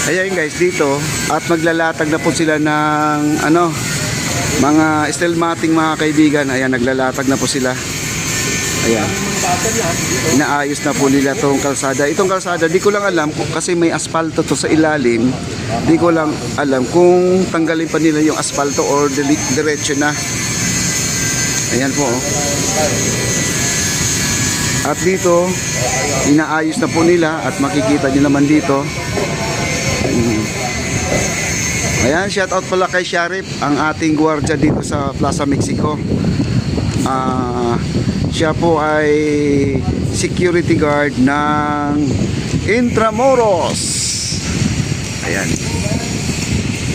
Ayan guys, dito at maglalatag na po sila ng mga steel matting mga kaibigan. Ayan, naglalatag na po sila. Ayan. Inaayos na po nila itong kalsada. Itong kalsada, di ko lang alam kasi may asfalto to sa ilalim. Di ko lang alam kung tanggalin pa nila yung asfalto or diretso na. Ayan po. At dito, inaayos na po nila at makikita nyo naman dito. Ayan, shout out pala kay Sharif, ang ating gwardiya dito sa Plaza Mexico. Siya po ay security guard ng Intramuros. Ayan.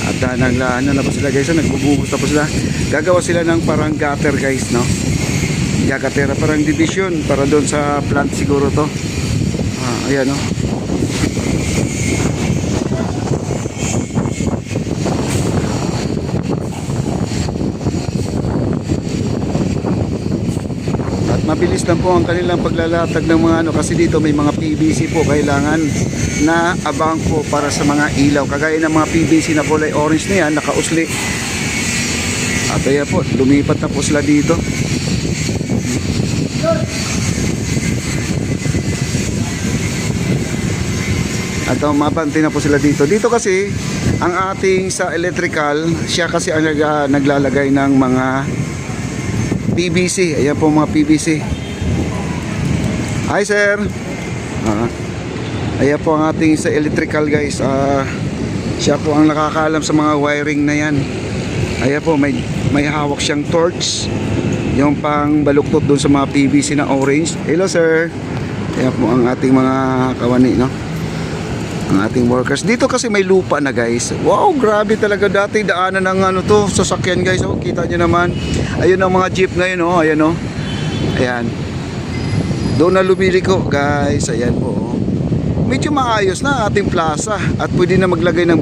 At ano na po sila guys, nagbubuhos na po sila. Gagawa sila ng parang gutter guys, no? Gagatera, parang division para doon sa plant siguro to. Ayan, no? Mabilis lang po ang kanilang paglalatag ng mga kasi dito may mga PVC po kailangan na abang po para sa mga ilaw. Kagaya ng mga PVC na kulay orange na yan, nakausli. At ayan po, lumipat na po sila dito. At mabante na po sila dito. Dito kasi, ang ating sa electrical, siya kasi ang naglalagay ng mga PVC. Ayan po mga PVC. Hi sir. Ayan po ang ating sa electrical guys. Siya po ang nakakaalam sa mga wiring na yan. Ayan po, may hawak siyang torch, yung pang baluktot doon sa mga PVC na orange. Hello sir. Ayan po ang ating mga kawani, no? Ang ating workers. Dito kasi may lupa na guys. Wow, grabe talaga dati daanan ng sasakyan guys. Oh, kita nyo naman. Ayun ang mga jeep ngayon, oh. Ayan, oh. Ayan. Doon na lumiliko guys. Ayan po, oh. Medyo maayos na ating plaza at pwede na maglagay ng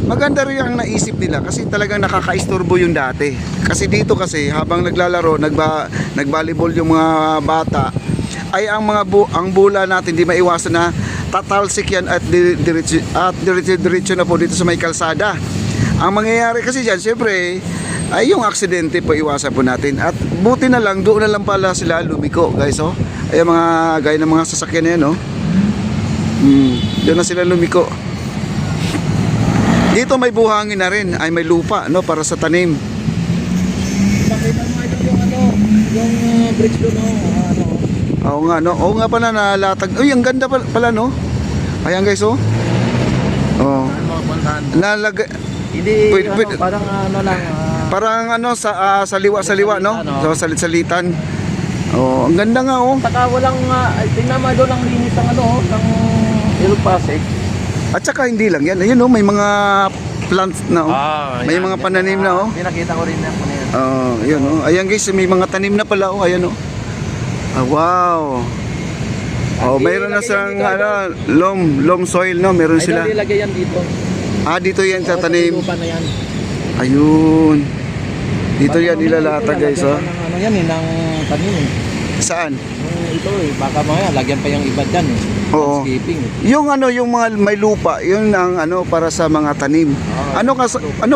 maganda rin ang naisip nila kasi talagang nakakaistorbo yung dati. Kasi dito kasi habang naglalaro, nagbalibol yung mga bata, ay ang bula natin di maiwasan na tatalsik yan at diretso na po dito sa may kalsada. Ang mangyayari kasi dyan, syempre, ay yung aksidente po iwasan po natin. At buti na lang, doon na lang pala sila lumiko, guys, oh. Ay mga gaya ng mga sasakyan na yan, oh. Doon na sila lumiko. Dito may buhangin na rin, ay may lupa, no, para sa tanim. Pakita mo yung bridge doon, no. Oo nga, no? Oo nga pala nalatag. Uy, ang ganda pala, no? Ayan guys, oh. Oh. Nalagay. Hindi, pwede. Parang lang. Parang sa liwa, no? Sa salit-salitan. Oh, ang ganda nga, oh. Saka walang, tingnan mo doon ang linis ng ng Ilog Pasig. At saka hindi lang yan. Ayun, oh, may mga plants na, oh. May yan, mga pananim na, oh. Pinakita ko rin yan. Oh, ayun, oh. Ayan guys, may mga tanim na pala, oh. Ayan, oh. Wow. Oh, mayroon na sang loam soil, no? Meron sila. Ay, nilagay yan dito. Dito yan sa tanim. Lupa na yan. Ayun. Dito yan nilalata, guys, oh. Yan ng tanim. Saan? Ito baka mga lagyan pa yung iba dyan. Oo. Landscaping. Yung yung mga may lupa, yun ang para sa mga tanim. Ano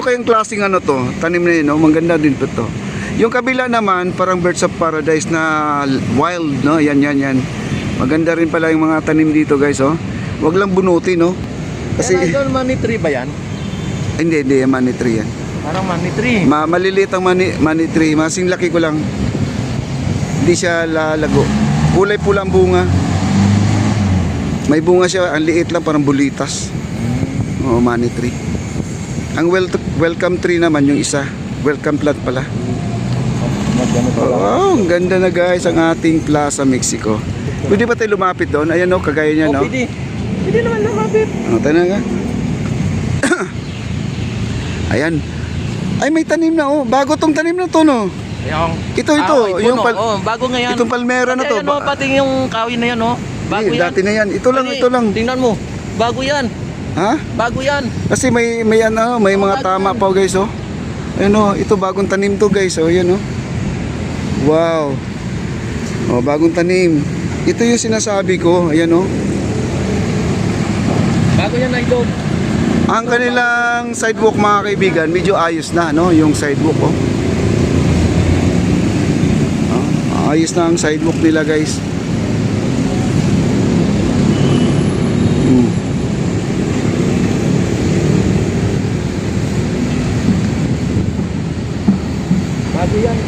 kayang klaseng to? Tanim na yun, no? Maganda din to. Yung kabila naman, parang birds of paradise na wild, no? Yan. Maganda rin pala yung mga tanim dito, guys, oh. Wag lang bunutin, no? Kasi yan, money tree ba yan? Hindi, money tree yan. Parang money tree. Maliliit ang money tree, masing laki ko lang. Hindi siya lalago. Kulay pula ang bunga. May bunga siya, ang liit lang, parang bulitas. Oo, money tree. Ang welcome tree naman yung isa. Welcome plant pala. Oh, ang ganda na guys ang ating Plaza Mexico. Pwede ba tayo lumapit doon? Ayan, no, kagaya niya, no? Pwede naman lumapit. Tayo nga. Ayan. Ay, may tanim na, oh. Bago tong tanim na to, no? Ito. Yung bago nga yan. Itong palmera na to. Pati yung kawin na yan, no? Bago yan. Dati na yan. Ito lang. Tingnan mo. Bago yan. Ha? Bago yan. Kasi may mga tama pa, guys, oh. Ayun, oh. Ito bagong tanim to, guys, oh. Yan, oh. Wow. Oh, bagong tanim. Ito yung sinasabi ko. Ayan, oh. Bago yan, idol. Ang kanilang sidewalk mga kaibigan, medyo ayos na, no? Yung sidewalk, oh. Ayos na ang sidewalk nila, guys. Bago yan.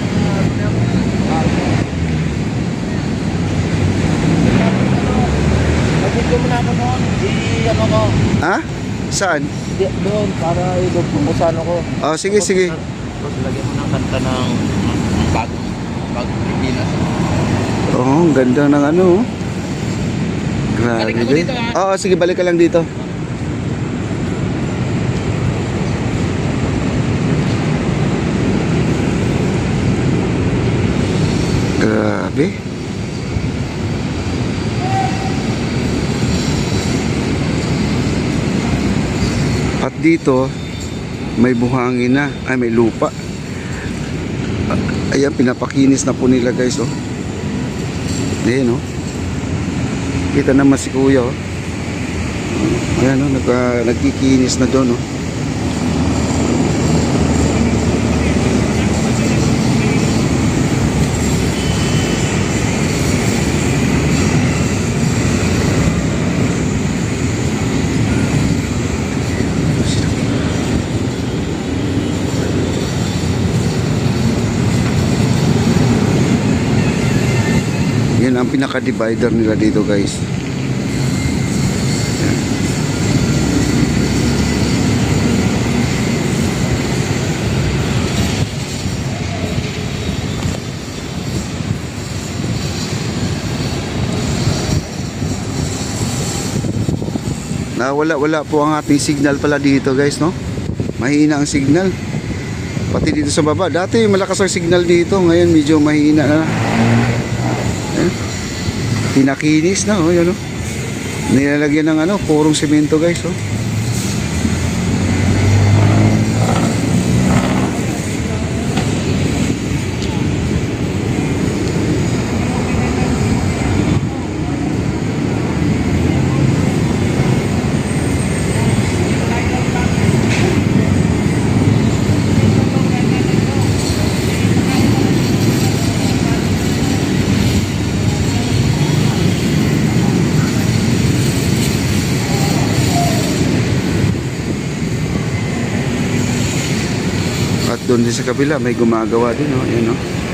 Pagkito mo na ako noon, ano ko, Ha? Saan? doon, para i-log kung saan ako. Oh, sige, sige. Tapos lagyan mo ng kanta ng bago Pilipinas. Oh, ang ganda ng ano, oh. Grabe. Balik ako dito, ha? Oo, sige, balik ka lang dito. Grabe. At dito, may buhangin na. Ay, may lupa. Ayan, pinapakinis na po nila, guys, oh. Ayan, oh. Kita naman si kuya, oh. Ayan, oh, nagkikinis na doon, oh. Yan ang pinaka-divider nila dito, guys. Yan. Wala po ang ating signal pala dito, guys, no? Mahina ang signal. Pati dito sa baba. Dati malakas ang signal dito, ngayon medyo mahina na. Pinakinis na, oh, yan, oh. Nilalagyan ng ano, purong semento, guys, oh. At doon din sa kabila may gumagawa din, oh. Ayan, oh.